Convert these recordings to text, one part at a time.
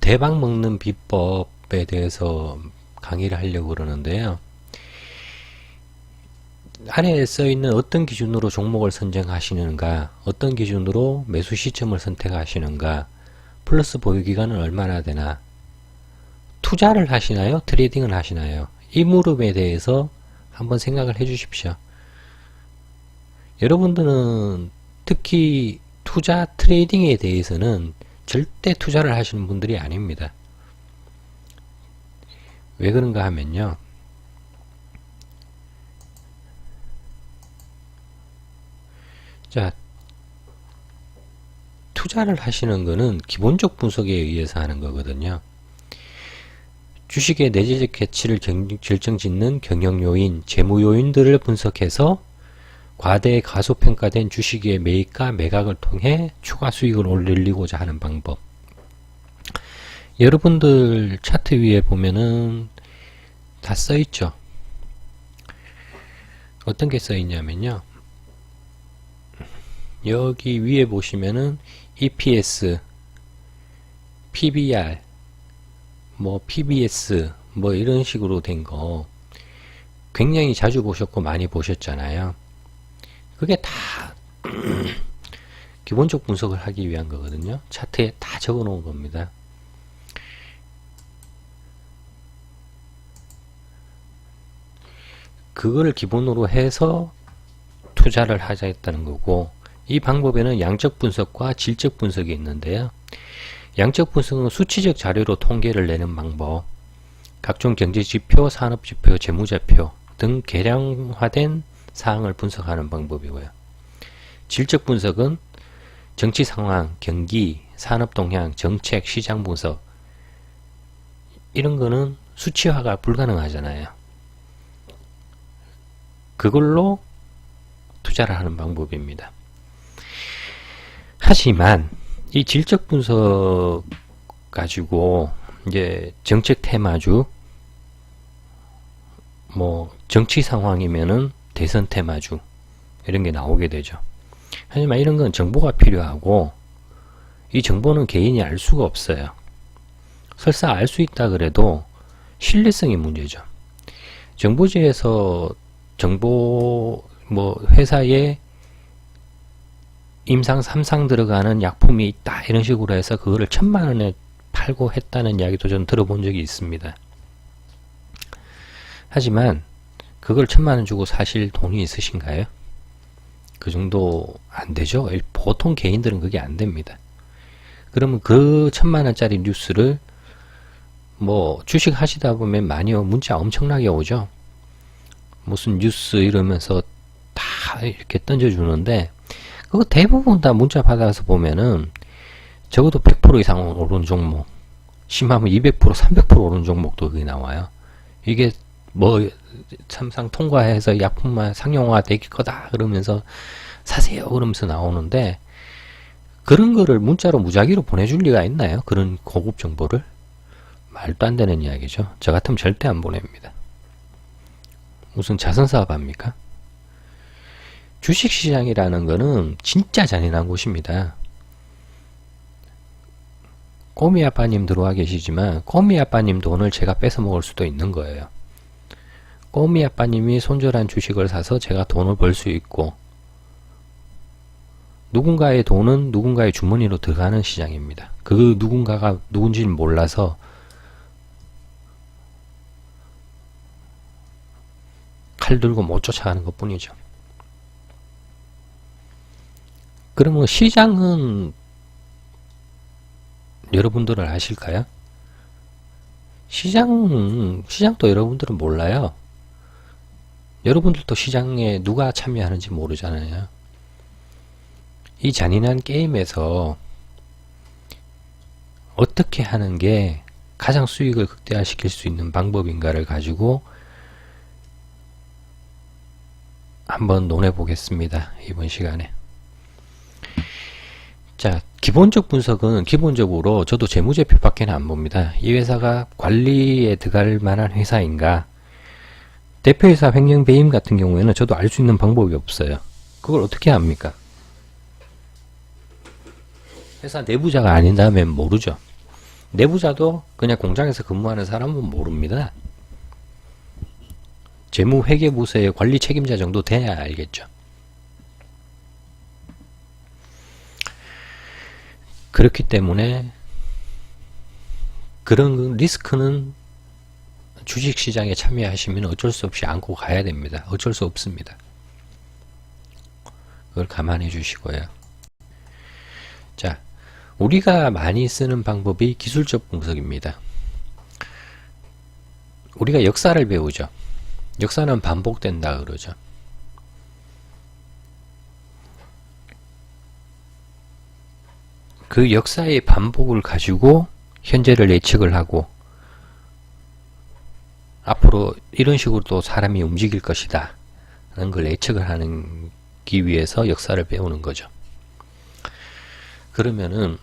대박 먹는 비법에 대해서 강의를 하려고 그러는데요. 아래에 써있는 어떤 기준으로 종목을 선정하시는가, 어떤 기준으로 매수 시점을 선택하시는가, 플러스 보유기간은 얼마나 되나, 투자를 하시나요? 트레이딩을 하시나요? 이 물음에 대해서 한번 생각을 해 주십시오. 여러분들은 특히 투자 트레이딩에 대해서는 절대 투자를 하시는 분들이 아닙니다. 왜 그런가 하면요. 자, 투자를 하시는 거는 기본적 분석에 의해서 하는 거거든요. 주식의 내재적 가치를 결정짓는 경영 요인, 재무 요인들을 분석해서 과대 가소평가된 주식의 매입과 매각을 통해 추가 수익을 올리고자 하는 방법. 여러분들 차트 위에 보면은 다 써있죠. 어떤 게 써있냐면요. 여기 위에 보시면은 EPS, PBR, 뭐 PBS 뭐 이런 식으로 된 거 굉장히 자주 보셨고 많이 보셨잖아요. 그게 다 기본적 분석을 하기 위한 거거든요. 차트에 다 적어 놓은 겁니다. 그거를 기본으로 해서 투자를 하자 했다는 거고, 이 방법에는 양적 분석과 질적 분석이 있는데요. 양적 분석은 수치적 자료로 통계를 내는 방법, 각종 경제지표, 산업지표, 재무지표 등 계량화된 사항을 분석하는 방법이고요. 질적 분석은 정치 상황, 경기, 산업 동향, 정책, 시장 분석, 이런 거는 수치화가 불가능하잖아요. 그걸로 투자를 하는 방법입니다. 하지만 이 질적 분석 가지고 이제 정책 테마주, 뭐 정치 상황이면은 대선 테마주 이런 게 나오게 되죠. 하지만 이런 건 정보가 필요하고, 이 정보는 개인이 알 수가 없어요. 설사 알 수 있다 그래도 신뢰성이 문제죠. 정보지에서 정보 뭐 회사에 임상 3상 들어가는 약품이 있다 이런 식으로 해서 그거를 1000만원에 팔고 했다는 이야기도 좀 들어본 적이 있습니다. 하지만 그걸 1000만원 주고 사실 돈이 있으신가요? 그 정도 안 되죠. 보통 개인들은 그게 안 됩니다. 그러면 그 1000만원짜리 뉴스를 뭐 주식 하시다 보면 많이 문자 엄청나게 오죠. 무슨 뉴스 이러면서 다 이렇게 던져주는데, 그거 대부분 다 문자 받아서 보면은 적어도 100% 이상 오른 종목, 심하면 200%, 300% 오른 종목도 그게 나와요. 이게 뭐 삼상 통과해서 약품만 상용화 될 거다 그러면서 사세요 그러면서 나오는데, 그런 거를 문자로 무작위로 보내줄 리가 있나요? 그런 고급 정보를? 말도 안 되는 이야기죠. 저 같으면 절대 안 보냅니다. 무슨 자선사업 합니까? 주식시장이라는 거는 진짜 잔인한 곳입니다. 꼬미아빠님 들어와 계시지만 꼬미아빠님 돈을 제가 뺏어먹을 수도 있는 거예요. 꼬미아빠님이 손절한 주식을 사서 제가 돈을 벌 수 있고, 누군가의 돈은 누군가의 주머니로 들어가는 시장입니다. 그 누군가가 누군지는 몰라서 칼 들고 못 쫓아가는 것 뿐이죠. 그러면 시장은 여러분들은 아실까요? 시장도 여러분들은 몰라요. 여러분들도 시장에 누가 참여하는지 모르잖아요. 이 잔인한 게임에서 어떻게 하는 게 가장 수익을 극대화시킬 수 있는 방법인가를 가지고 한번 논해 보겠습니다. 이번 시간에. 자, 기본적 분석은 기본적으로 저도 재무제표 밖에는 안 봅니다. 이 회사가 관리에 들어갈 만한 회사인가, 대표이사 횡령 배임 같은 경우에는 저도 알 수 있는 방법이 없어요. 그걸 어떻게 합니까? 회사 내부자가 아닌다면 모르죠. 내부자도 그냥 공장에서 근무하는 사람은 모릅니다. 재무회계부서의 관리 책임자 정도 돼야 알겠죠. 그렇기 때문에 그런 리스크는 주식시장에 참여하시면 어쩔 수 없이 안고 가야 됩니다. 어쩔 수 없습니다. 그걸 감안해 주시고요. 자, 우리가 많이 쓰는 방법이 기술적 분석입니다. 우리가 역사를 배우죠. 역사는 반복된다 그러죠. 그 역사의 반복을 가지고 현재를 예측을 하고 앞으로 이런 식으로 또 사람이 움직일 것이다 하는 걸 예측을 하기 위해서 역사를 배우는 거죠. 그러면은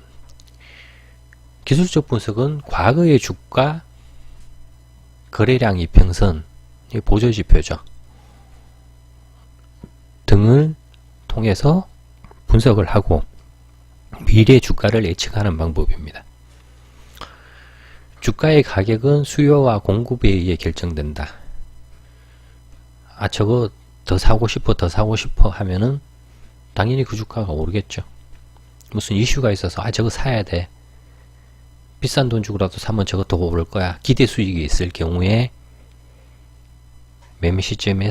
기술적 분석은 과거의 주가, 거래량 이평선, 보조지표죠. 등을 통해서 분석을 하고 미래 주가를 예측하는 방법입니다. 주가의 가격은 수요와 공급에 의해 결정된다. 아, 저거 더 사고 싶어 하면은 당연히 그 주가가 오르겠죠. 무슨 이슈가 있어서 아, 저거 사야 돼. 비싼 돈 주고라도 사면 저거 더 오를 거야. 기대 수익이 있을 경우에 매매 시점에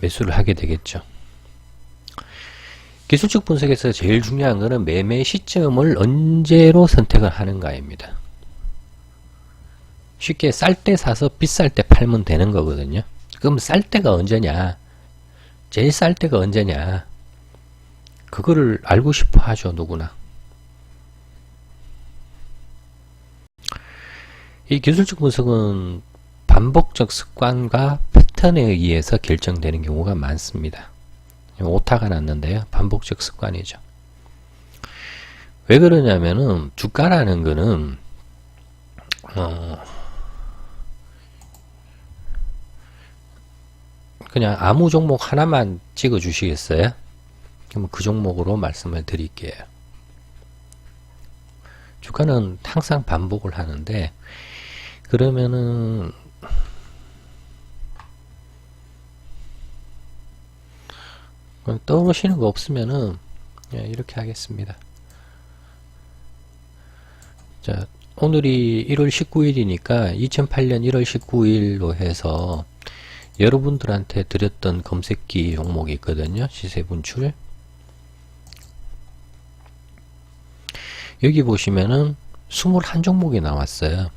매수를 하게 되겠죠. 기술적 분석에서 제일 중요한 것은 매매 시점을 언제로 선택을 하는가입니다. 쉽게 쌀 때 사서 비쌀 때 팔면 되는 거거든요. 그럼 쌀 때가 언제냐? 제일 쌀 때가 언제냐? 그거를 알고 싶어 하죠, 누구나. 이 기술적 분석은 반복적 습관과 패턴에 의해서 결정되는 경우가 많습니다. 오타가 났는데요. 반복적 습관이죠. 왜 그러냐면은 주가라는 거는 그냥 아무 종목 하나만 찍어 주시겠어요? 그럼 그 종목으로 말씀을 드릴게요. 주가는 항상 반복을 하는데 그러면은 떠오르시는 거 없으면은 이렇게 하겠습니다. 자, 오늘이 1월 19일이니까 2008년 1월 19일로 해서 여러분들한테 드렸던 검색기 종목이 있거든요. 시세 분출. 여기 보시면은 21종목이 나왔어요.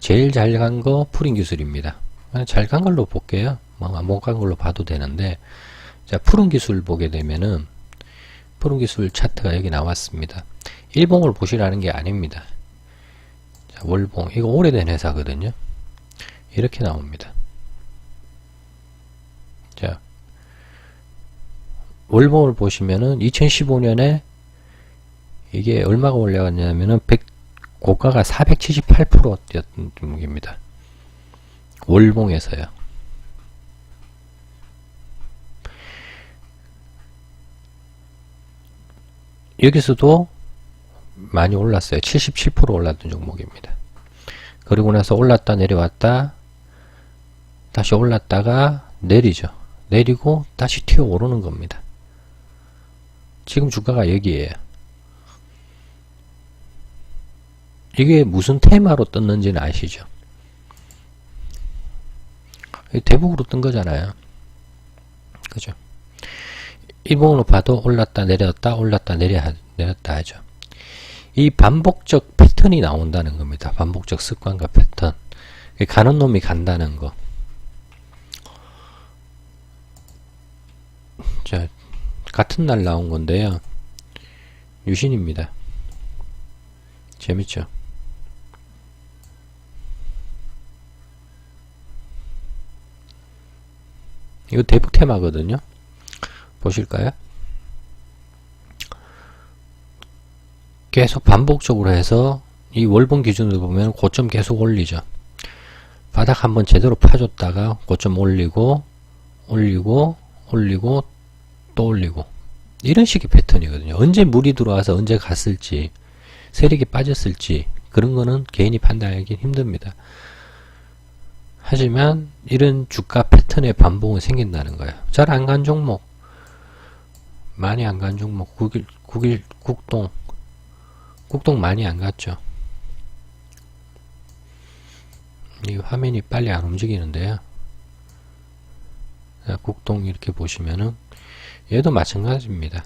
제일 잘 간 거 푸린 기술입니다. 잘 간 걸로 볼게요. 못 간 걸로 봐도 되는데, 자, 푸른 기술 보게 되면은 푸른 기술 차트가 여기 나왔습니다. 일봉을 보시라는 게 아닙니다. 자, 월봉, 이거 오래된 회사거든요. 이렇게 나옵니다. 자, 월봉을 보시면은 2015년에 이게 얼마가 올라갔냐면은 고가가 478%였던 종목입니다. 월봉에서요. 여기서도 많이 올랐어요. 77% 올랐던 종목입니다. 그리고 나서 올랐다 내려왔다 다시 올랐다가 내리죠. 내리고 다시 튀어 오르는 겁니다. 지금 주가가 여기에요. 이게 무슨 테마로 떴는지는 아시죠? 대북으로 뜬 거잖아요. 그죠? 일봉으로 봐도 올랐다 내렸다 올랐다 내렸다 하죠. 이 반복적 패턴이 나온다는 겁니다. 반복적 습관과 패턴. 가는 놈이 간다는 거. 자, 같은 날 나온 건데요. 유신입니다. 재밌죠? 이거 대북 테마거든요. 보실까요? 계속 반복적으로 해서 이 월봉 기준으로 보면 고점 계속 올리죠. 바닥 한번 제대로 파줬다가 고점 올리고 올리고 올리고 또 올리고 이런 식의 패턴이거든요. 언제 물이 들어와서 언제 갔을지, 세력이 빠졌을지 그런 거는 개인이 판단하기 힘듭니다. 하지만 이런 주가 패턴의 반복은 생긴다는 거예요. 잘 안 간 종목, 많이 안 간 종목, 국동 많이 안 갔죠. 이 화면이 빨리 안 움직이는데요. 자, 국동 이렇게 보시면은 얘도 마찬가지입니다.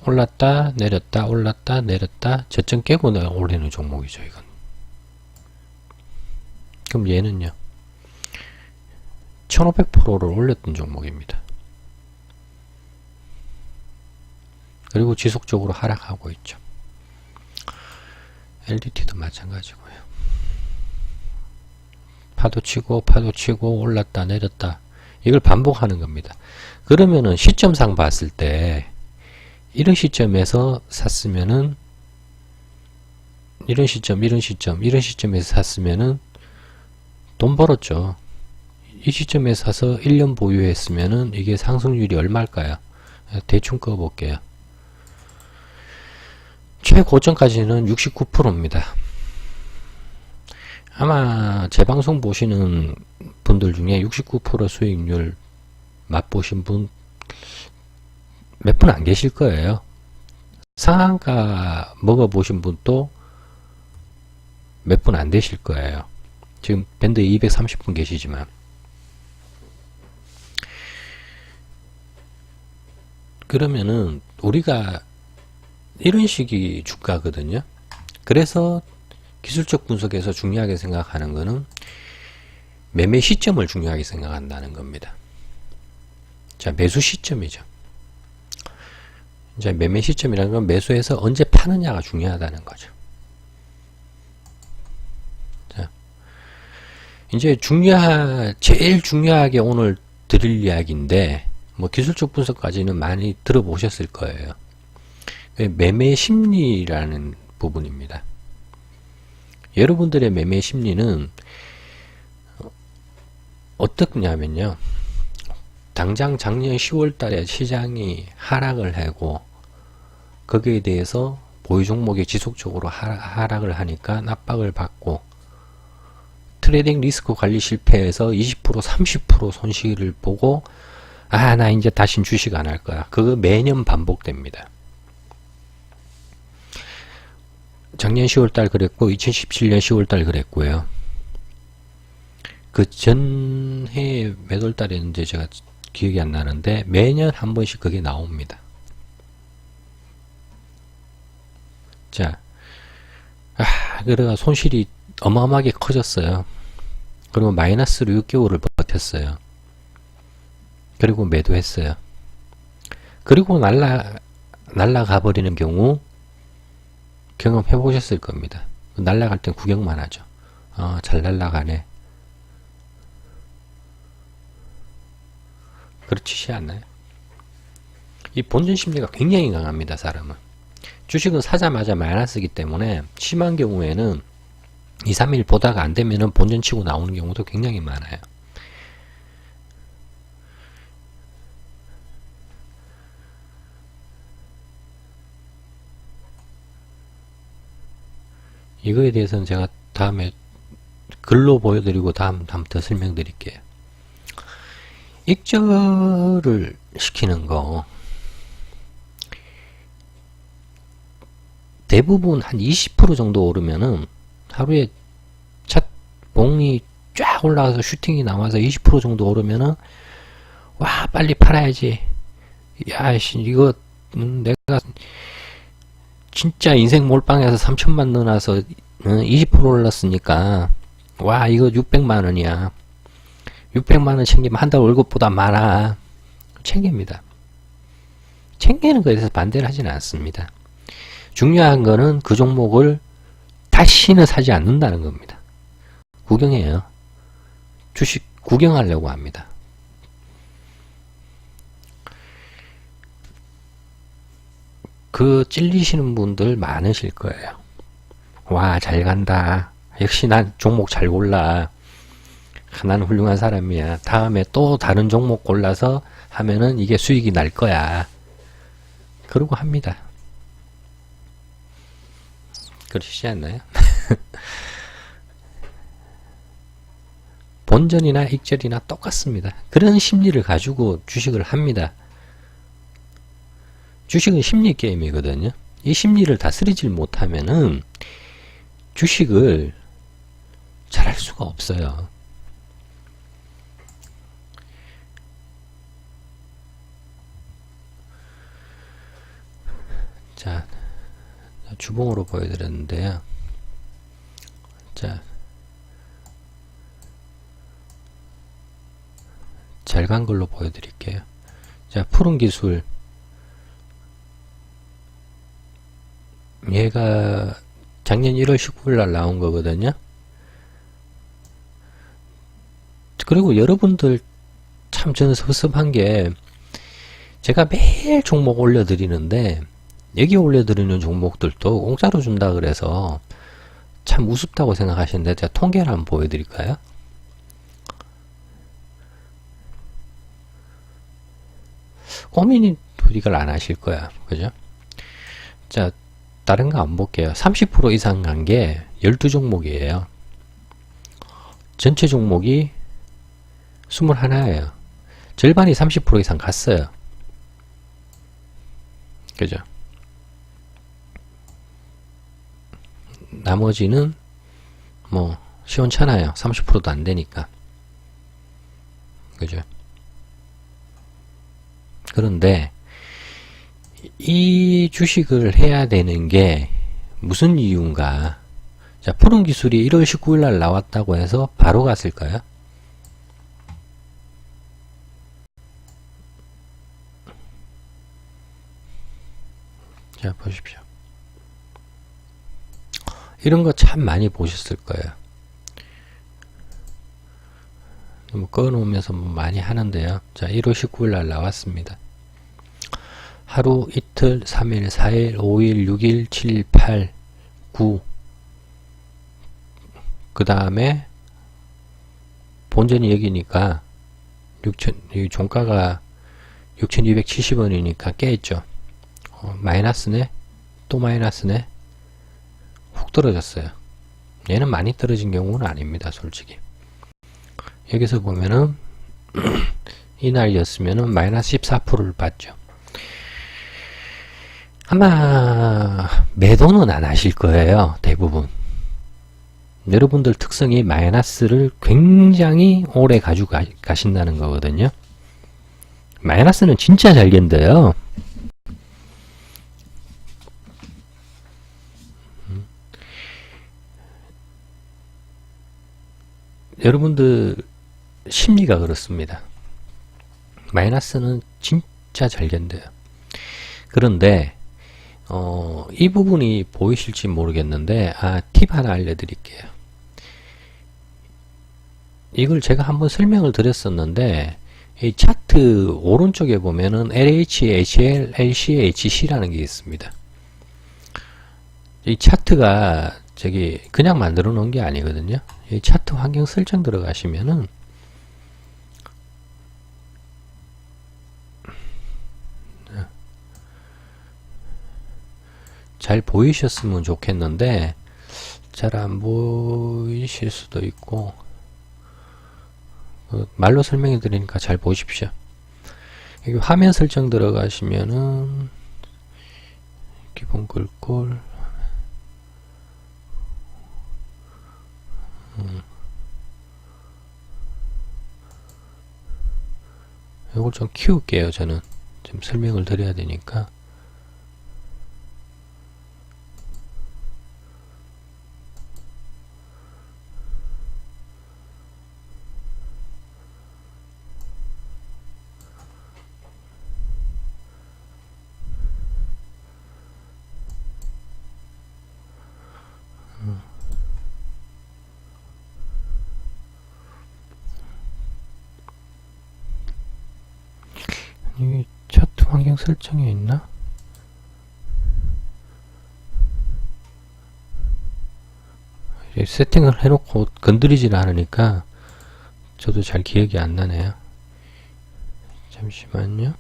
올랐다 내렸다 올랐다 내렸다 저점 깨고 올리는 종목이죠. 이건. 그럼 얘는요 1500%를 올렸던 종목입니다. 그리고 지속적으로 하락하고 있죠. LDT도 마찬가지고요. 파도 치고 올랐다 내렸다 이걸 반복하는 겁니다. 그러면은 시점상 봤을 때 이런 시점에서 샀으면은 이런 시점에서 샀으면은 돈 벌었죠. 이 시점에 사서 1년 보유했으면은 이게 상승률이 얼마일까요? 대충 꺼볼게요. 최고점까지는 69%입니다. 아마 제 방송 보시는 분들 중에 69% 수익률 맛보신 분 몇 분 안 계실 거예요. 상한가 먹어보신 분도 몇 분 안 되실 거예요. 지금 밴드에 230분 계시지만 그러면은 우리가 이런 식이 주가거든요. 그래서 기술적 분석에서 중요하게 생각하는 거는 매매 시점을 중요하게 생각한다는 겁니다. 자, 매수 시점이죠. 이제 매매 시점이라는 건 매수해서 언제 파느냐가 중요하다는 거죠. 자, 이제 제일 중요하게 오늘 드릴 이야기인데, 뭐 기술적 분석까지는 많이 들어보셨을 거예요. 매매 심리라는 부분입니다. 여러분들의 매매 심리는 어떻냐면요. 당장 작년 10월 달에 시장이 하락을 하고 거기에 대해서 보유 종목이 지속적으로 하락을 하니까 압박을 받고 트레이딩 리스크 관리 실패해서 20% 30% 손실을 보고 나 이제 다신 주식 안 할 거야. 그거 매년 반복됩니다. 작년 10월달 그랬고 2017년 10월달 그랬고요. 그 전해 몇 월달이었는지 제가 기억이 안 나는데 매년 한 번씩 그게 나옵니다. 자, 그래가 손실이 어마어마하게 커졌어요. 그리고 마이너스로 6개월을 버텼어요. 그리고 매도했어요. 그리고 날라가 버리는 경우 경험해 보셨을 겁니다. 날라갈 땐 구경만 하죠. 잘 날라가네. 그렇지 않나요? 이 본전 심리가 굉장히 강합니다. 사람은. 주식은 사자마자 마이너스이기 때문에 심한 경우에는 2, 3일 보다가 안 되면은 본전 치고 나오는 경우도 굉장히 많아요. 이거에 대해서는 제가 다음에 글로 보여드리고 다음부터 설명드릴게요. 익절을 시키는 거 대부분 한 20% 정도 오르면은 하루에 봉이 쫙 올라가서 슈팅이 나와서 20% 정도 오르면은 와 빨리 팔아야지. 야씨 이거 내가 진짜 인생 몰빵해서 3천만 넣어놔서 20% 올랐으니까 와 이거 600만원이야. 600만원 챙기면 한 달 월급보다 많아. 챙깁니다. 챙기는 거에 대해서 반대를 하지는 않습니다. 중요한 거는 그 종목을 다시는 사지 않는다는 겁니다. 구경해요. 주식 구경하려고 합니다. 그 찔리시는 분들 많으실 거예요. 와, 잘 간다. 역시 난 종목 잘 골라. 나는 훌륭한 사람이야. 다음에 또 다른 종목 골라서 하면은 이게 수익이 날 거야. 그러고 합니다. 그러시지 않나요? 본전이나 익절이나 똑같습니다. 그런 심리를 가지고 주식을 합니다. 주식은 심리 게임이거든요. 이 심리를 다스리질 못하면은 주식을 잘할 수가 없어요. 자, 주봉으로 보여드렸는데요. 자, 잘 간 걸로 보여드릴게요. 자, 푸른 기술. 얘가 작년 1월 19일 날 나온 거거든요. 그리고 여러분들 참 저는 섭섭한 게 제가 매일 종목 올려드리는데 여기 올려드리는 종목들도 공짜로 준다 그래서 참 우습다고 생각하시는데 제가 통계를 한번 보여드릴까요? 고민이 이걸 안 하실 거야. 그죠? 자, 다른 거 안 볼게요. 30% 이상 간 게 12종목이에요. 전체 종목이 21예요. 절반이 30% 이상 갔어요. 그죠? 나머지는 뭐 시원찮아요. 30%도 안 되니까. 그죠? 그런데 이 주식을 해야 되는 게 무슨 이유인가? 자, 푸른 기술이 1월 19일 날 나왔다고 해서 바로 갔을까요? 자, 보십시오. 이런 거 참 많이 보셨을 거예요. 뭐 꺼놓으면서 뭐 많이 하는데요. 자, 1월 19일 날 나왔습니다. 하루, 이틀, 3일, 4일, 5일, 6일, 7일, 8, 9. 그 다음에 본전이 여기니까 6천, 종가가 6,270원이니까 깨있죠. 마이너스네? 또 마이너스네? 훅 떨어졌어요. 얘는 많이 떨어진 경우는 아닙니다. 솔직히. 여기서 보면은 이날이었으면은 마이너스 14%를 봤죠. 아마 매도는 안 하실 거예요. 대부분. 여러분들 특성이 마이너스를 굉장히 오래 가지고 가신다는 거거든요. 마이너스는 진짜 잘 견뎌요. 여러분들 심리가 그렇습니다. 마이너스는 진짜 잘 견뎌요. 그런데 이 부분이 보이실지 모르겠는데 팁 하나 알려드릴게요. 이걸 제가 한번 설명을 드렸었는데 이 차트 오른쪽에 보면은 LH, HL, LC, HC라는 게 있습니다. 이 차트가 저기 그냥 만들어 놓은 게 아니거든요. 이 차트 환경 설정 들어가시면은 잘 보이셨으면 좋겠는데 잘 안 보이실 수도 있고 말로 설명해 드리니까 잘 보십시오. 여기 화면 설정 들어가시면은 기본 글꼴 이걸 좀 키울게요. 저는 좀 설명을 드려야 되니까. 이 차트 환경 설정에 있나? 세팅을 해놓고 건드리질 않으니까 저도 잘 기억이 안 나네요. 잠시만요.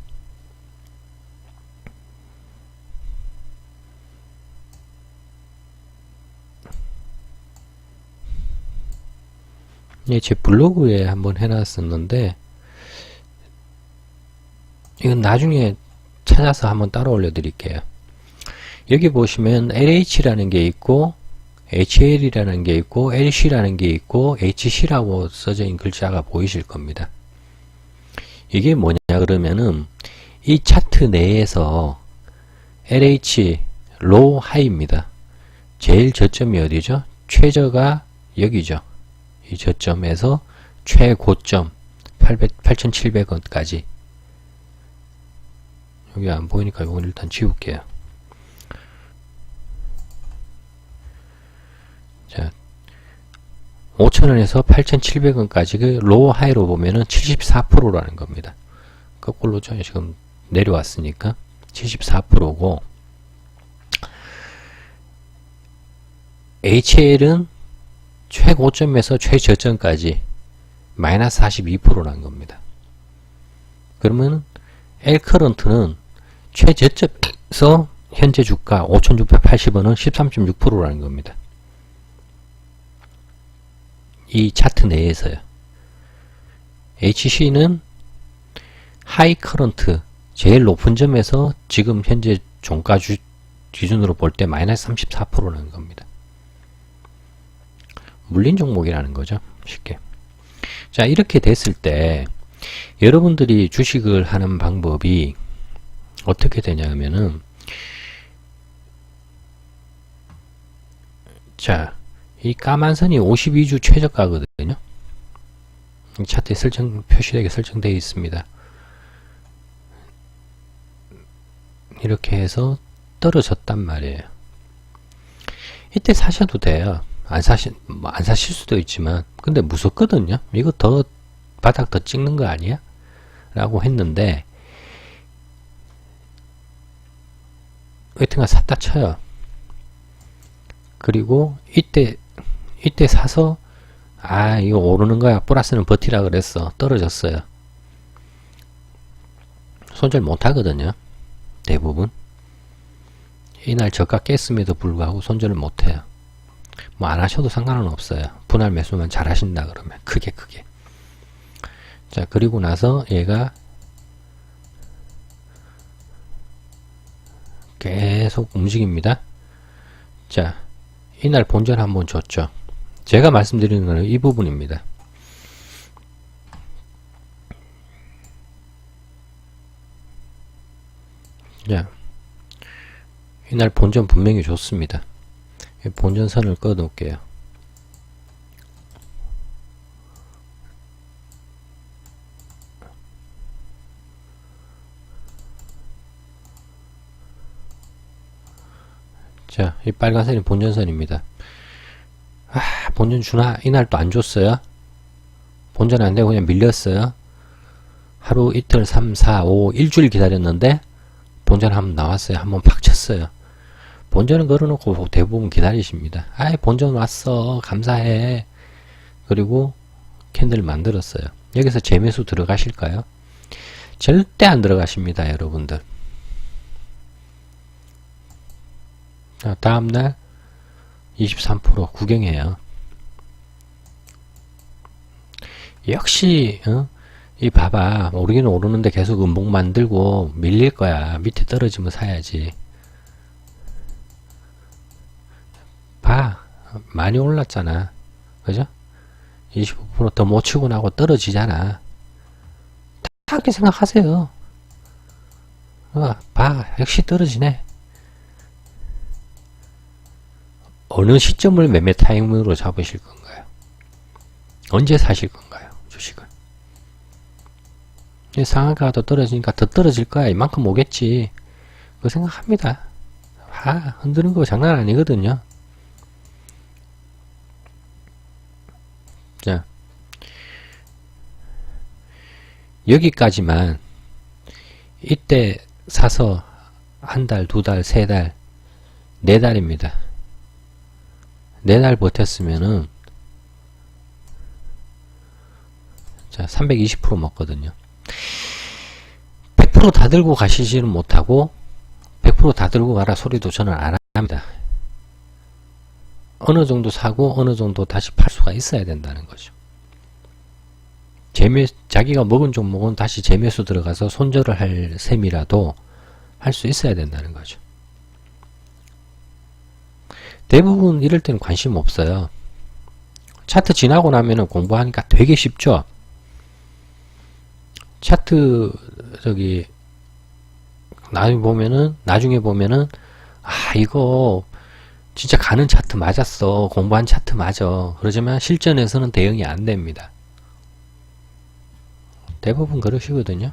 예, 제 블로그에 한번 해놨었는데 이건 나중에 찾아서 한번 따로 올려드릴게요. 여기 보시면 LH라는 게 있고 HL이라는 게 있고 LC라는 게 있고 HC라고 써져 있는 글자가 보이실 겁니다. 이게 뭐냐 그러면은 이 차트 내에서 LH 로우 하이입니다. 제일 저점이 어디죠? 최저가 여기죠. 이 저점에서 최고점 8,700원까지. 여기 안 보이니까 이건 일단 지울게요. 자, 5,000원에서 8,700원까지 그 로우 하이로 보면은 74%라는 겁니다. 거꾸로 지금 내려왔으니까 74%고 HL은 최고점에서 최저점까지 마이너스 42%라는 겁니다. 그러면 L커런트는 최저점에서 현재 주가 5,680원은 13.6%라는 겁니다. 이 차트 내에서요. HC는 하이 커런트 제일 높은 점에서 지금 현재 종가 기준으로 볼 때 마이너스 34%라는 겁니다. 물린 종목이라는 거죠. 쉽게. 자, 이렇게 됐을 때 여러분들이 주식을 하는 방법이 어떻게 되냐면은 자, 이 까만 선이 52주 최저가거든요. 이 차트에 표시되게 설정되어 있습니다. 이렇게 해서 떨어졌단 말이에요. 이때 사셔도 돼요. 안 사실 수도 있지만, 근데 무섭거든요. 이거 바닥 더 찍는 거 아니야? 라고 했는데, 여튼간 샀다 쳐요. 그리고 이때 사서, 이거 오르는 거야. 플러스는 버티라 그랬어. 떨어졌어요. 손절 못 하거든요. 대부분. 이날 저가 깼음에도 불구하고 손절을 못 해요. 뭐 안 하셔도 상관은 없어요. 분할 매수만 잘 하신다 그러면 크게. 자, 그리고 나서 얘가 계속 움직입니다. 자, 이날 본전 한번 줬죠. 제가 말씀드리는 거는 이 부분입니다. 자, 이날 본전 분명히 줬습니다. 본전선을 꺼 놓을게요. 자, 이 빨간선이 본전선입니다. 본전 주나? 이날 또 안 줬어요. 본전 안 되고 그냥 밀렸어요. 하루, 이틀, 3, 4, 5, 일주일 기다렸는데 본전 한번 나왔어요. 한번 팍 쳤어요. 본전은 걸어놓고 대부분 기다리십니다. 본전 왔어. 감사해. 그리고 캔들 만들었어요. 여기서 재매수 들어가실까요? 절대 안 들어가십니다, 여러분들. 자, 다음날 23% 구경해요. 역시 이 봐봐. 오르기는 오르는데 계속 음봉 만들고 밀릴 거야. 밑에 떨어지면 사야지. 봐. 많이 올랐잖아. 그죠? 25% 더 못 치고 나고 떨어지잖아. 다 그렇게 생각하세요. 봐. 역시 떨어지네. 어느 시점을 매매 타이밍으로 잡으실 건가요? 언제 사실 건가요? 주식을. 상한가가 더 떨어지니까 더 떨어질 거야. 이만큼 오겠지. 그거 생각합니다. 흔드는 거 장난 아니거든요. 자, 여기까지만 이때 사서 한 달, 두 달, 세 달, 네 달입니다. 네 달 버텼으면은 자, 320% 먹거든요. 100% 다 들고 가시지는 못하고 100% 다 들고 가라 소리도 저는 안 합니다. 어느 정도 사고 어느 정도 다시 팔 수가 있어야 된다는 거죠. 자기가 먹은 종목은 다시 재매수 들어가서 손절을 할 셈이라도 할 수 있어야 된다는 거죠. 대부분 이럴 때는 관심 없어요. 차트 지나고 나면은 공부하니까 되게 쉽죠. 차트 나중에 보면은 이거 진짜 가는 차트 맞았어. 공부한 차트 맞아. 그러지만 실전에서는 대응이 안 됩니다. 대부분 그러시거든요.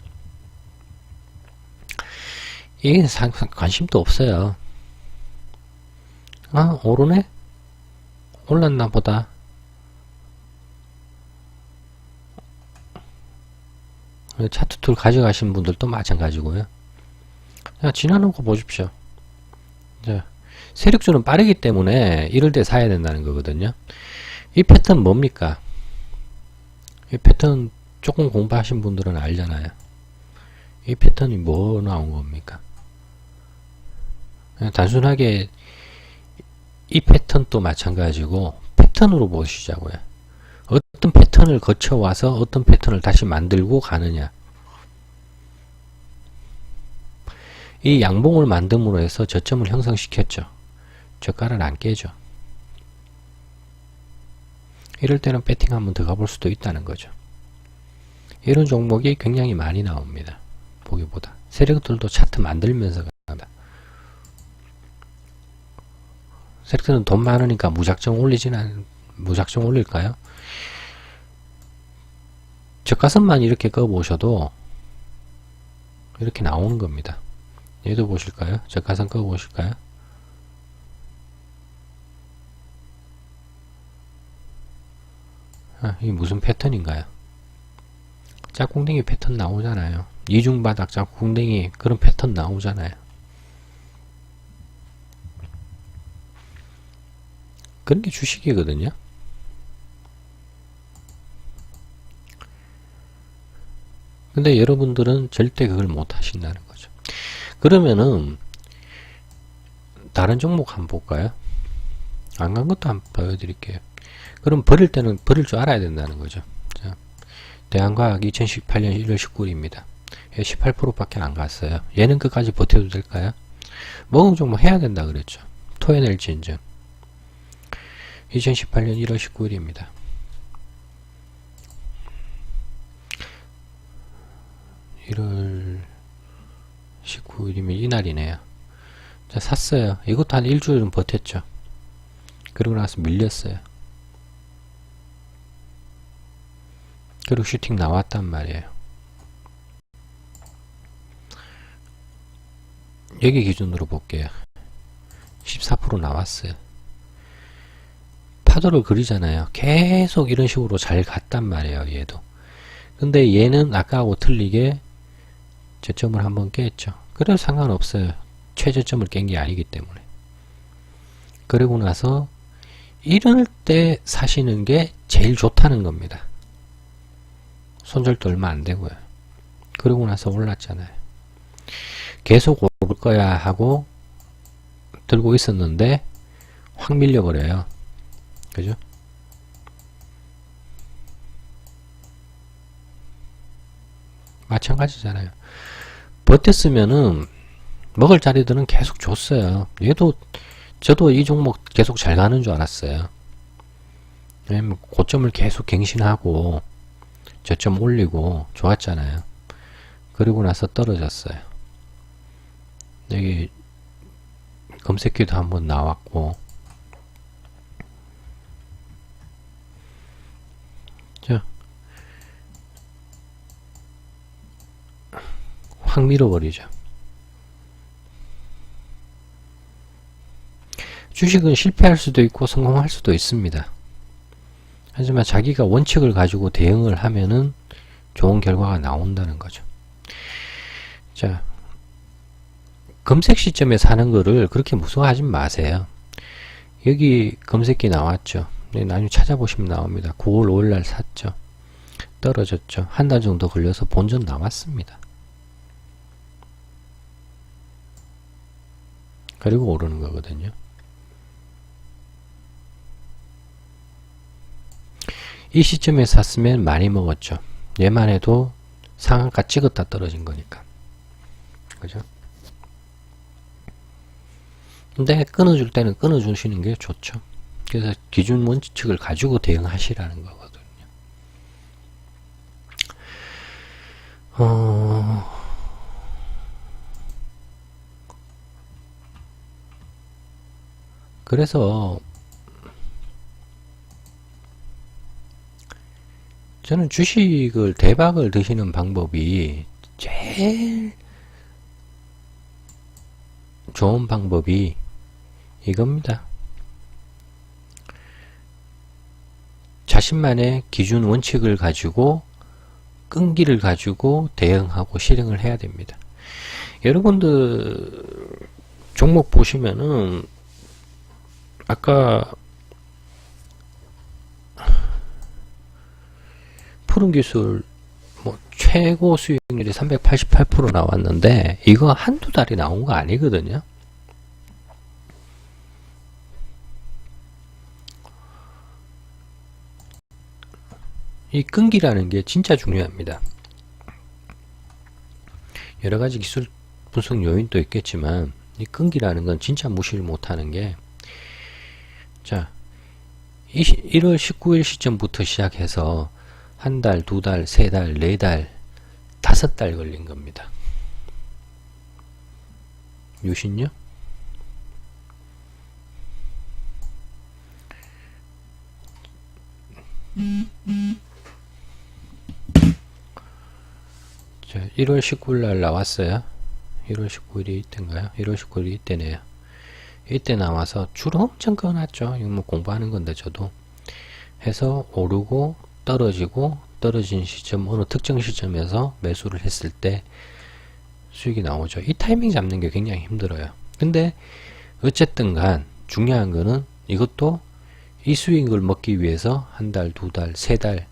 이게 관심도 없어요. 오르네? 올랐나 보다. 차트 툴 가져가신 분들도 마찬가지고요. 자, 지나는 거 보십시오. 자, 세력주는 빠르기 때문에 이럴 때 사야 된다는 거거든요. 이 패턴 뭡니까? 이 패턴 조금 공부하신 분들은 알잖아요. 이 패턴이 뭐 나온 겁니까? 그냥 단순하게 이 패턴도 마찬가지고 패턴으로 보시자고요. 어떤 패턴을 거쳐와서 어떤 패턴을 다시 만들고 가느냐. 이 양봉을 만듦으로 해서 저점을 형성시켰죠. 저가를 안 깨죠. 이럴 때는 배팅 한번 들어가 볼 수도 있다는 거죠. 이런 종목이 굉장히 많이 나옵니다. 보기보다. 세력들도 차트 만들면서 간다. 세력들은 돈 많으니까 무작정 올릴까요? 저가선만 이렇게 꺼보셔도 이렇게 나오는 겁니다. 얘도 보실까요? 저가선 꺼보실까요? 이게 무슨 패턴인가요? 짝꿍댕이 패턴 나오잖아요. 이중바닥 짝꿍댕이 그런 패턴 나오잖아요. 그런 게 주식이거든요. 근데 여러분들은 절대 그걸 못 하신다는 거죠. 그러면은 다른 종목 한번 볼까요? 안 간 것도 한번 보여드릴게요. 그럼 버릴 때는 버릴 줄 알아야 된다는 거죠. 자, 대한과학 2018년 1월 19일입니다. 18%밖에 안 갔어요. 얘는 끝까지 버텨도 될까요? 먹은 종목 해야 된다 그랬죠. 토해낼지 인증. 2018년 1월 19일입니다. 1월 19일이면 이날이네요. 자, 샀어요. 이것도 한 일주일은 버텼죠. 그러고 나서 밀렸어요. 그리고 슈팅 나왔단 말이에요. 여기 기준으로 볼게요. 14% 나왔어요. 파도를 그리잖아요. 계속 이런 식으로 잘 갔단 말이에요. 얘도. 근데 얘는 아까하고 틀리게 저점을 한번 깼죠. 그래도 상관없어요. 최저점을 깬 게 아니기 때문에. 그러고 나서 이럴 때 사시는 게 제일 좋다는 겁니다. 손절도 얼마 안 되고요. 그러고 나서 올랐잖아요. 계속 오를 거야 하고 들고 있었는데 확 밀려버려요. 그죠? 마찬가지잖아요. 버텼으면은 먹을 자리들은 계속 줬어요. 저도 이 종목 계속 잘 가는 줄 알았어요. 왜냐면 고점을 계속 갱신하고 저점 올리고 좋았잖아요. 그리고 나서 떨어졌어요. 여기 검색기도 한번 나왔고, 자, 확 밀어버리죠. 주식은 실패할 수도 있고 성공할 수도 있습니다. 하지만 자기가 원칙을 가지고 대응을 하면은 좋은 결과가 나온다는 거죠. 자, 검색 시점에 사는 거를 그렇게 무서워하지 마세요. 여기 검색기 나왔죠. 나중에 찾아보시면 나옵니다. 9월 5일날 샀죠. 떨어졌죠. 한 달 정도 걸려서 본전 나왔습니다. 그리고 오르는 거거든요. 이 시점에 샀으면 많이 먹었죠. 얘만 해도 상한가 찍었다 떨어진 거니까. 그죠? 근데 끊어줄 때는 끊어주시는 게 좋죠. 그래서 기준 원칙을 가지고 대응하시라는 거거든요. 그래서 저는 주식을 대박을 드시는 방법이 제일 좋은 방법이 이겁니다. 자신만의 기준 원칙을 가지고 끈기를 가지고 대응하고 실행을 해야 됩니다. 여러분들 종목 보시면은 아까 푸른기술 뭐 최고 수익률이 388% 나왔는데 이거 한두 달이 나온 거 아니거든요. 이 끈기라는 게 진짜 중요합니다. 여러가지 기술 분석 요인도 있겠지만 이 끈기라는 건 진짜 무시를 못하는 게, 자 1월 19일 시점부터 시작해서 한 달, 두 달, 세 달, 네 달, 5달 걸린 겁니다. 유신요? 자, 1월 19일 날 나왔어요. 1월 19일이 이때인가요? 1월 19일이 이때네요. 이때 나와서 줄 엄청 꺼놨죠. 이거 뭐 공부하는 건데 저도. 해서 오르고 떨어지고 떨어진 시점, 어느 특정 시점에서 매수를 했을 때 수익이 나오죠. 이 타이밍 잡는 게 굉장히 힘들어요. 근데 어쨌든 간 중요한 거는 이것도 이 수익을 먹기 위해서 한 달, 두 달, 세 달,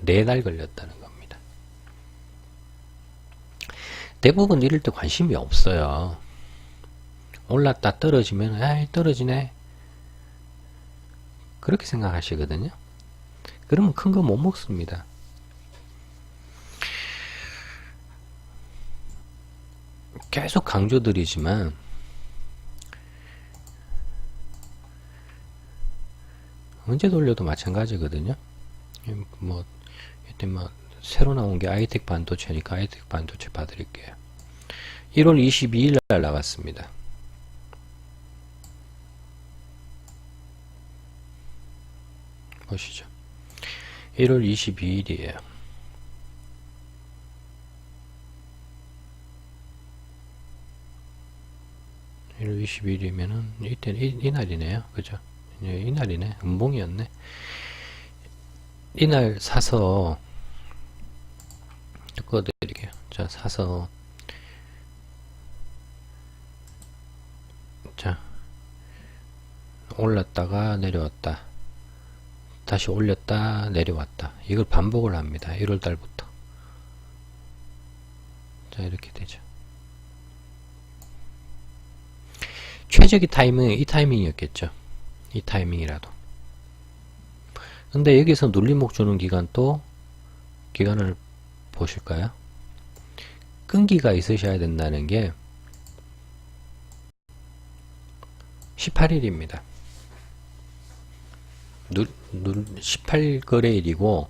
네 달 걸렸다는 겁니다. 대부분 이럴 때 관심이 없어요. 올랐다 떨어지면 아이 떨어지네 그렇게 생각하시거든요. 그러면 큰 거 못 먹습니다. 계속 강조드리지만 언제 돌려도 마찬가지거든요. 뭐 이때 뭐 새로 나온 게 아이텍 반도체니까 아이텍 반도체 봐드릴게요. 1월 22일 날 나왔습니다. 보시죠. 1월 22일이에요. (1월 22일이면은) 이때는 이날이네요. 그죠? 이날이네. 음봉이었네. 이날 사서 꺼드릴게요. 자, 사서 자 올랐다가 내려왔다. 다시 올렸다 내려왔다. 이걸 반복을 합니다. 1월달부터. 자, 이렇게 되죠. 최적의 타이밍은 이 타이밍이었겠죠. 이 타이밍이라도. 근데 여기서 눌림목 주는 기간 또 기간을 보실까요? 끈기가 있으셔야 된다는 게 18일입니다. 18거래일이고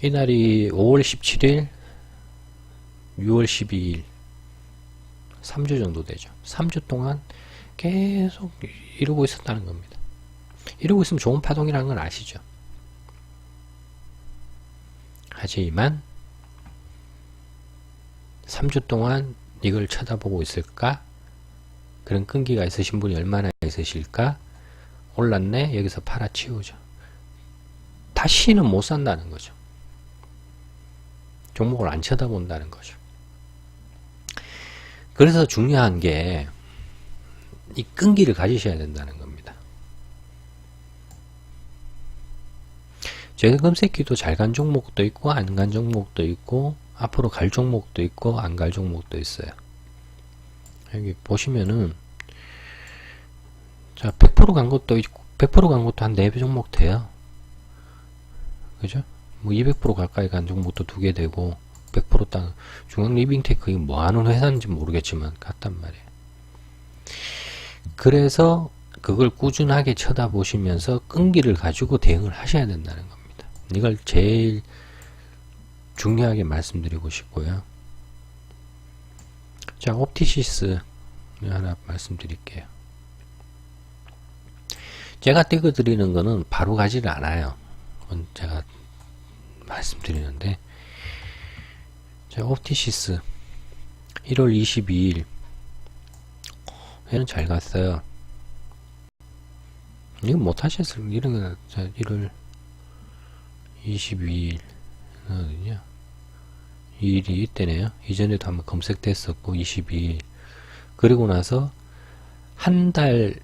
이날이 5월 17일 6월 12일 3주 정도 되죠. 3주 동안 계속 이러고 있었다는 겁니다. 이러고 있으면 좋은 파동이라는 건 아시죠? 하지만 3주 동안 이걸 쳐다보고 있을까? 그런 끈기가 있으신 분이 얼마나 있으실까? 올랐네? 여기서 팔아치우죠. 다시는 못 산다는 거죠. 종목을 안 쳐다본다는 거죠. 그래서 중요한 게 이 끈기를 가지셔야 된다는 겁니다. 제가 검색기도 잘 간 종목도 있고 안 간 종목도 있고 앞으로 갈 종목도 있고 안 갈 종목도 있어요. 여기 보시면은 자 100% 간 것도 있고 100% 간 것도 한 4배 종목 돼요. 그죠? 뭐 200% 가까이 간 종목도 2개 되고 100%딱 중앙 리빙테크 이게 뭐 하는 회사인지 모르겠지만 같단 말이에요. 그래서 그걸 꾸준하게 쳐다보시면서 끈기를 가지고 대응을 하셔야 된다는 겁니다. 이걸 제일 중요하게 말씀드리고 싶고요. 자, 옵티시스 하나 말씀드릴게요. 제가 띄워드리는 거는 바로 가지를 않아요. 제가 말씀드리는데, 자, 옵티시스 1월 22일 얘는 잘 갔어요. 이거 못하셨을 이런 거. 자, 1월 22일 어디냐, 2일이 이때네요. 이전에도 한번 검색됐었고 22일. 그리고 나서 한 달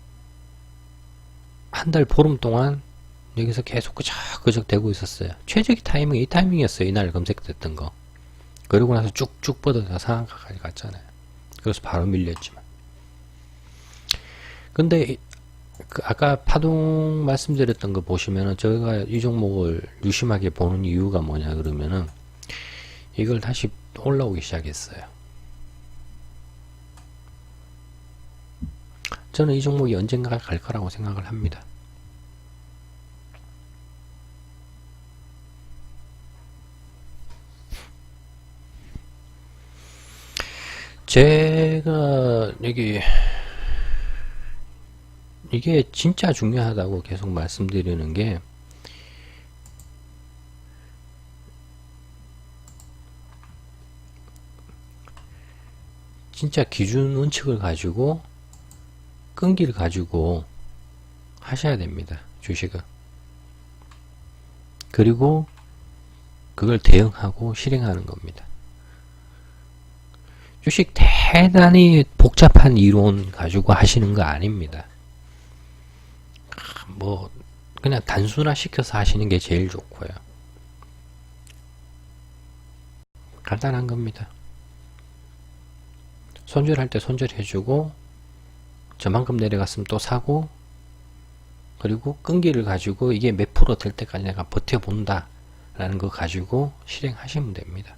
보름 동안 여기서 계속 그적 되고 있었어요. 최적의 타이밍이 이 타이밍이었어요. 이날 검색됐던 거. 그리고 나서 쭉쭉 뻗어서 상한가까지 갔잖아요. 그래서 바로 밀렸지만. 근데 아까 파동 말씀드렸던 거 보시면은 저희가 이 종목을 유심하게 보는 이유가 뭐냐 그러면은 이걸 다시 올라오기 시작했어요. 저는 이 종목이 언젠가 갈 거라고 생각을 합니다. 제가 여기 이게 진짜 중요하다고 계속 말씀드리는 게, 진짜 기준 원칙을 가지고 끈기를 가지고 하셔야 됩니다. 주식은. 그리고 그걸 대응하고 실행하는 겁니다. 주식 대단히 복잡한 이론 가지고 하시는 거 아닙니다. 뭐 그냥 단순화 시켜서 하시는 게 제일 좋고요. 간단한 겁니다. 손절할 때 손절해주고, 저만큼 내려갔으면 또 사고, 그리고 끈기를 가지고 이게 몇 프로 될 때까지 내가 버텨본다 라는 거 가지고 실행하시면 됩니다.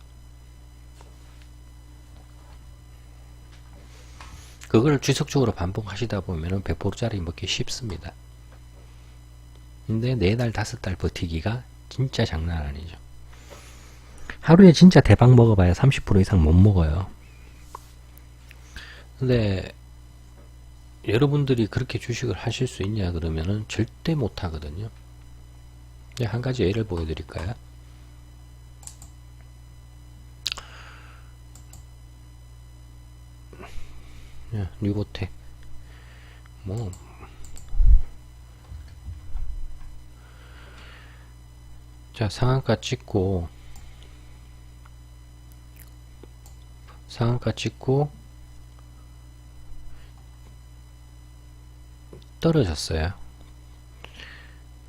그걸 지속적으로 반복하시다 보면 100%짜리 먹기 쉽습니다. 근데 4달 5달 버티기가 진짜 장난 아니죠. 하루에 진짜 대박 먹어봐야 30% 이상 못 먹어요. 근데 여러분들이 그렇게 주식을 하실 수 있냐 그러면은 절대 못 하거든요. 한 가지 예를 보여드릴까요? 뉴보텍 뭐 자, 상한가 찍고 떨어졌어요.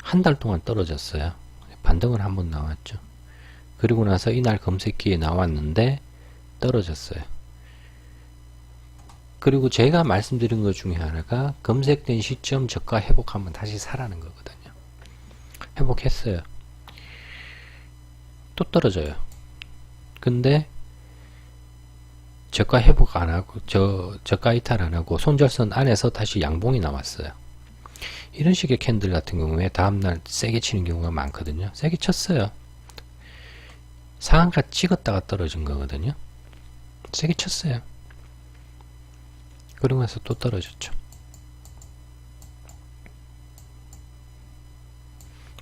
한 달 동안 떨어졌어요. 반등은 한번 나왔죠. 그리고 나서 이날 검색기에 나왔는데 떨어졌어요. 그리고 제가 말씀드린 것 중에 하나가 검색된 시점 저가 회복하면 다시 사라는 거거든요. 회복했어요. 또 떨어져요. 근데 저가 회복 안 하고 저가 이탈 안 하고 손절선 안에서 다시 양봉이 나왔어요. 이런 식의 캔들 같은 경우에 다음날 세게 치는 경우가 많거든요. 세게 쳤어요. 상한가 찍었다가 떨어진 거거든요. 세게 쳤어요. 그러고 나서 또 떨어졌죠.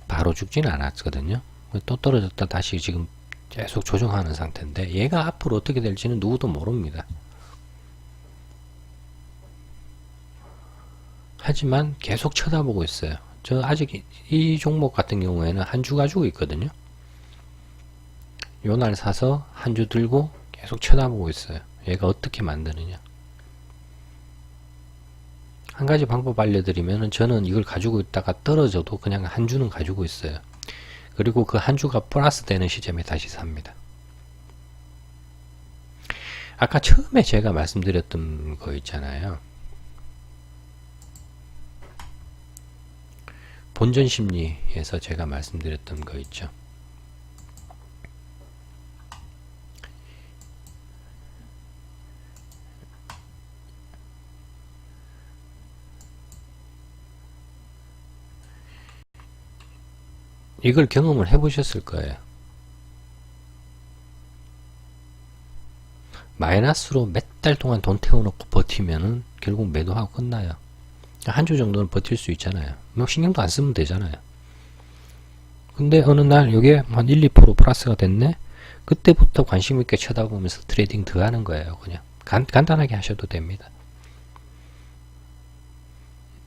바로 죽지는 않았거든요. 또 떨어졌다 다시 지금 계속 조정하는 상태인데, 얘가 앞으로 어떻게 될지는 누구도 모릅니다. 하지만 계속 쳐다보고 있어요. 저 아직 이 종목 같은 경우에는 한 주 가지고 있거든요. 요 날 사서 한 주 들고 계속 쳐다보고 있어요. 얘가 어떻게 만드느냐. 한 가지 방법 알려드리면은, 저는 이걸 가지고 있다가 떨어져도 그냥 한 주는 가지고 있어요. 그리고 그 한 주가 플러스 되는 시점에 다시 삽니다. 아까 처음에 제가 말씀드렸던 거 있잖아요. 본전 심리에서 제가 말씀드렸던 거 있죠. 이걸 경험을 해보셨을 거예요. 마이너스로 몇 달 동안 돈 태워놓고 버티면은 결국 매도하고 끝나요. 한 주 정도는 버틸 수 있잖아요. 뭐 신경도 안 쓰면 되잖아요. 근데 어느 날 이게 한 1, 2% 플러스가 됐네? 그때부터 관심 있게 쳐다보면서 트레이딩 더 하는 거예요. 그냥 간단하게 하셔도 됩니다.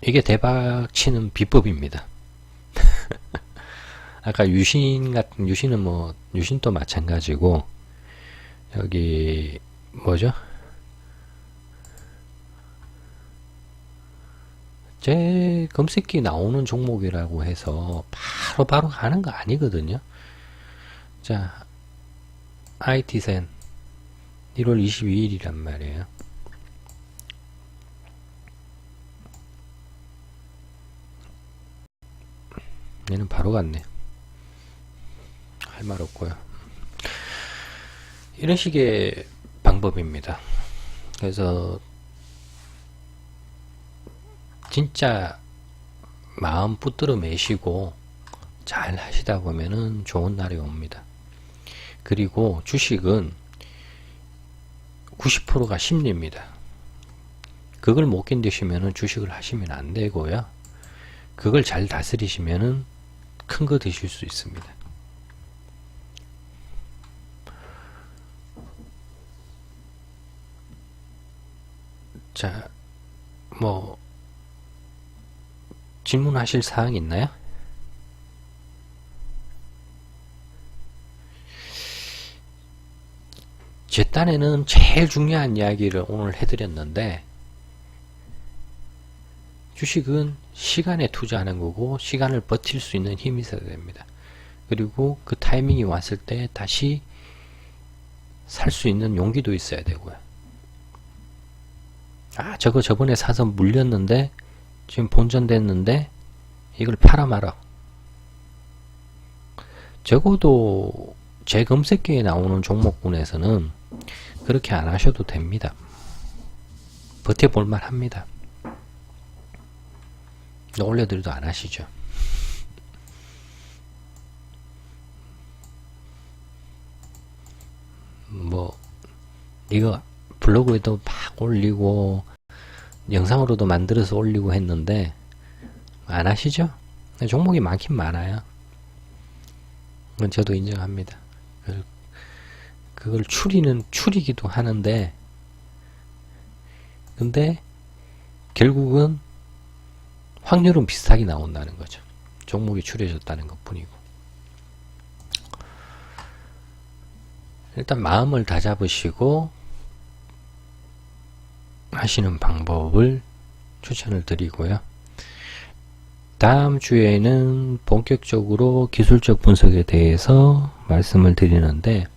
이게 대박 치는 비법입니다. 아까 유신은 뭐 유신도 마찬가지고, 여기 뭐죠? 제 검색기 나오는 종목이라고 해서 바로 가는 거 아니거든요. 자, IT센 1월 22일이란 말이에요. 얘는 바로 갔네. 할 말 없고요. 이런 식의 방법입니다. 그래서 진짜 마음 붙들어 매시고 잘 하시다 보면은 좋은 날이 옵니다. 그리고 주식은 90%가 심리입니다. 그걸 못 견디시면은 주식을 하시면 안 되고요. 그걸 잘 다스리시면은 큰 거 드실 수 있습니다. 자, 뭐 질문하실 사항 있나요? 제 딴에는 제일 중요한 이야기를 오늘 해드렸는데, 주식은 시간에 투자하는 거고 시간을 버틸 수 있는 힘이 있어야 됩니다. 그리고 그 타이밍이 왔을 때 다시 살 수 있는 용기도 있어야 되고요. 아, 저거 저번에 사서 물렸는데 지금 본전됐는데 이걸 팔아 말아. 적어도 제 검색기에 나오는 종목군에서는 그렇게 안 하셔도 됩니다. 버텨볼만 합니다. 원래들도 안 하시죠. 뭐 이거 블로그에도 막 올리고 영상으로도 만들어서 올리고 했는데 안 하시죠? 종목이 많긴 많아요. 그건 저도 인정합니다. 그걸 추리기도 하는데, 근데 결국은 확률은 비슷하게 나온다는 거죠. 종목이 추려졌다는 것 뿐이고. 일단 마음을 다잡으시고 하시는 방법을 추천을 드리고요. 다음 주에는 본격적으로 기술적 분석에 대해서 말씀을 드리는데,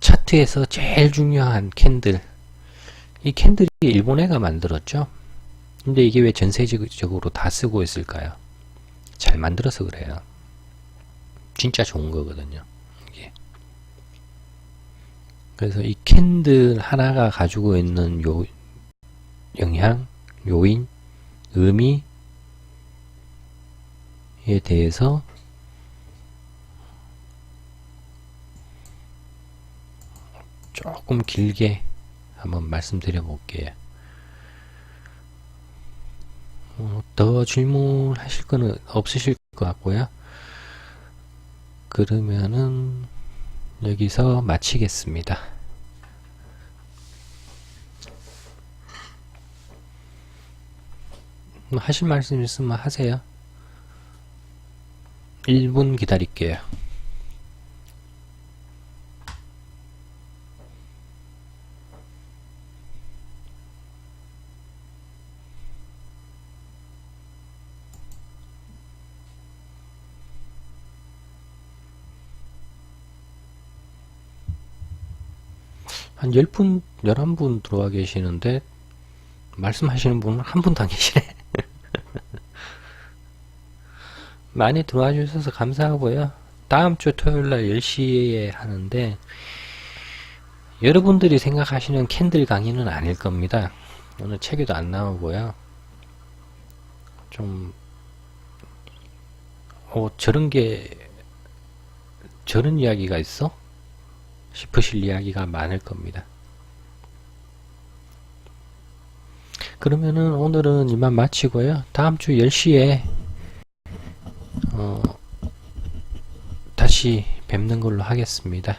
차트에서 제일 중요한 캔들, 이 캔들이 일본 애가 만들었죠. 근데 이게 왜 전 세계적으로 다 쓰고 있을까요? 잘 만들어서 그래요. 진짜 좋은 거거든요. 이게. 그래서 이 캔들 하나가 가지고 있는 영향, 요인, 의미에 대해서 조금 길게 한번 말씀드려 볼게요. 더 질문하실 거는 없으실 것 같고요. 그러면은 여기서 마치겠습니다. 하실 말씀 있으면 하세요. 1분 기다릴게요. 한 10분, 11분 들어와 계시는데 말씀하시는 분은 한 분도 안 계시네. 많이 들어와 주셔서 감사하고요. 다음 주 토요일날 10시에 하는데 여러분들이 생각하시는 캔들 강의는 아닐 겁니다. 오늘 책에도 안 나오고요. 좀 저런 이야기가 있어? 싶으실 이야기가 많을 겁니다. 그러면은 오늘은 이만 마치고요. 다음 주 10시에 다시 뵙는 걸로 하겠습니다.